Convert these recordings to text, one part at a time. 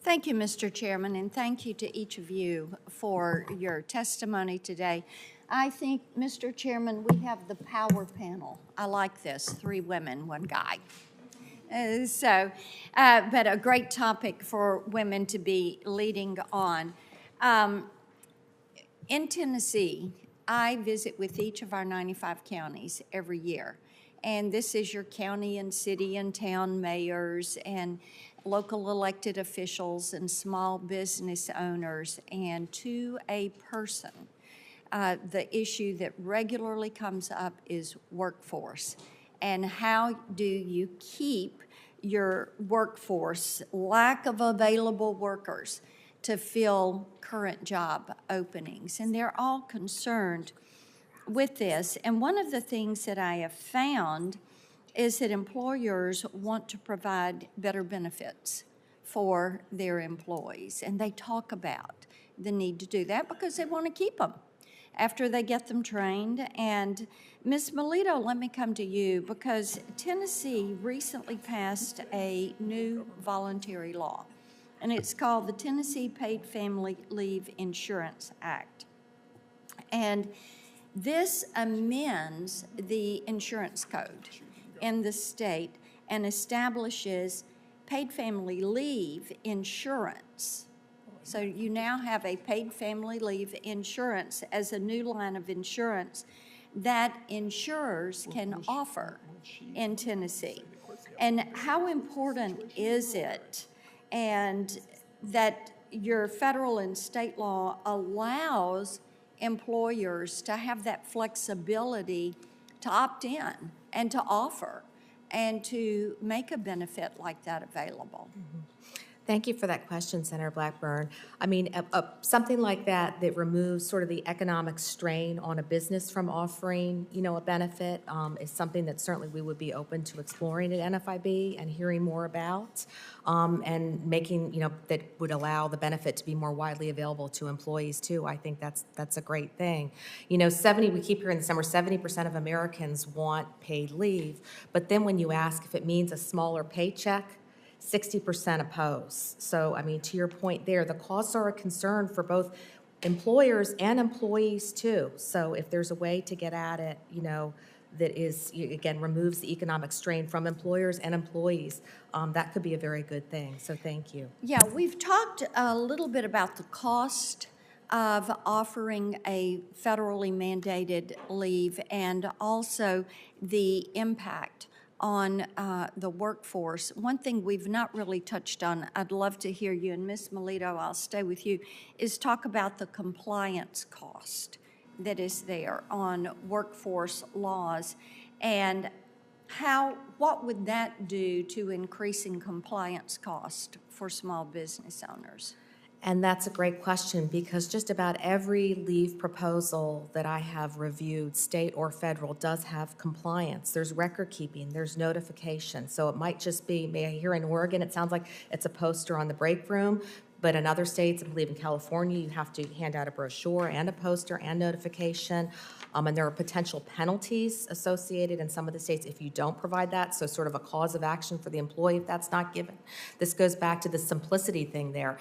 Thank you, Mr. Chairman, and thank you to each of you for your testimony today. I think, Mr. Chairman, we have the power panel. I like this, 3 women, 1 guy. But a great topic for women to be leading on. In Tennessee, I visit with each of our 95 counties every year. And this is your county and city and town mayors and local elected officials and small business owners. And to a person, the issue that regularly comes up is workforce. And how do you keep your workforce, lack of available workers, to fill current job openings? And they're all concerned with this. And one of the things that I have found is that employers want to provide better benefits for their employees. And they talk about the need to do that because they want to keep them after they get them trained. And Ms. Melito, let me come to you because Tennessee recently passed a new voluntary law, and it's called the Tennessee Paid Family Leave Insurance Act. And this amends the insurance code in the state and establishes paid family leave insurance. So you now have a paid family leave insurance as a new line of insurance that insurers can offer in Tennessee. And how important is it and that your federal and state law allows employers to have that flexibility to opt in and to offer and to make a benefit like that available? Mm-hmm. Thank you for that question, Senator Blackburn. I mean, something like that removes sort of the economic strain on a business from offering, a benefit is something that certainly we would be open to exploring at NFIB and hearing more about, and making, that would allow the benefit to be more widely available to employees too. I think that's a great thing. We keep hearing this number, 70% of Americans want paid leave, but then when you ask if it means a smaller paycheck, 60% oppose. So, I mean, to your point there, the costs are a concern for both employers and employees too. So if there's a way to get at it, that is, again, removes the economic strain from employers and employees, that could be a very good thing. So thank you. Yeah, we've talked a little bit about the cost of offering a federally mandated leave and also the impact on the workforce. One thing we've not really touched on, I'd love to hear you, and Ms. Melito, I'll stay with you, is talk about the compliance cost that is there on workforce laws and what would that do to increasing compliance cost for small business owners? And that's a great question because just about every leave proposal that I have reviewed, state or federal, does have compliance. There's record keeping, there's notification. So it might just be, here in Oregon, it sounds like it's a poster on the break room, but in other states, I believe in California, you have to hand out a brochure and a poster and notification. And there are potential penalties associated in some of the states if you don't provide that, so sort of a cause of action for the employee if that's not given. This goes back to the simplicity thing there.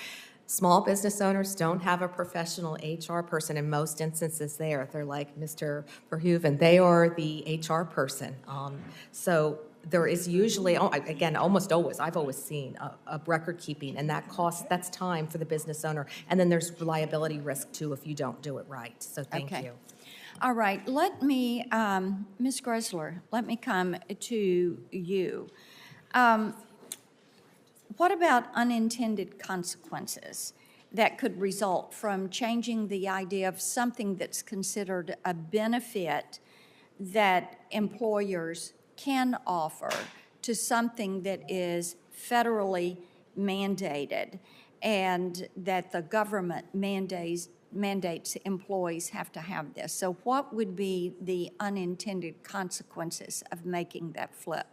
Small business owners don't have a professional HR person in most instances there. They're like Mr. Verhoeven. They are the HR person. So there is usually, again, almost always, I've always seen a record keeping, and that costs, that's time for the business owner. And then there's reliability risk too if you don't do it right. So thank you. All right, let me, Ms. Gressler, let me come to you. What about unintended consequences that could result from changing the idea of something that's considered a benefit that employers can offer to something that is federally mandated and that the government mandates employees have to have this? So what would be the unintended consequences of making that flip?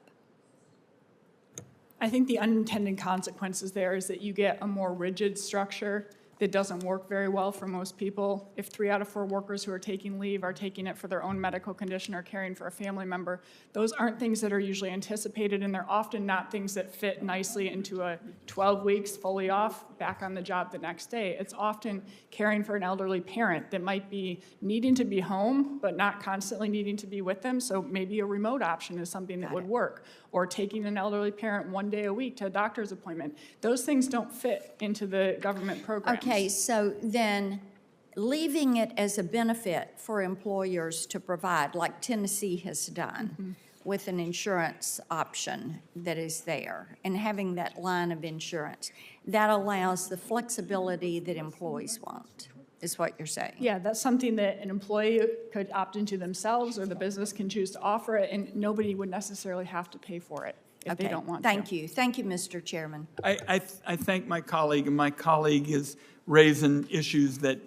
I think the unintended consequences there is that you get a more rigid structure that doesn't work very well for most people. If 3 out of 4 workers who are taking leave are taking it for their own medical condition or caring for a family member, those aren't things that are usually anticipated, and they're often not things that fit nicely into a 12 weeks fully off, back on the job the next day. It's often caring for an elderly parent that might be needing to be home, but not constantly needing to be with them, so maybe a remote option is something that would work. Or taking an elderly parent 1 day a week to a doctor's appointment. Those things don't fit into the government programs. Okay, so then leaving it as a benefit for employers to provide, like Tennessee has done, with an insurance option that is there, and having that line of insurance, that allows the flexibility that employees want, is what you're saying? Yeah, that's something that an employee could opt into themselves, or the business can choose to offer it, and nobody would necessarily have to pay for it if they don't want to. Thank you. Thank you, Mr. Chairman. I thank my colleague, and my colleague is raising issues that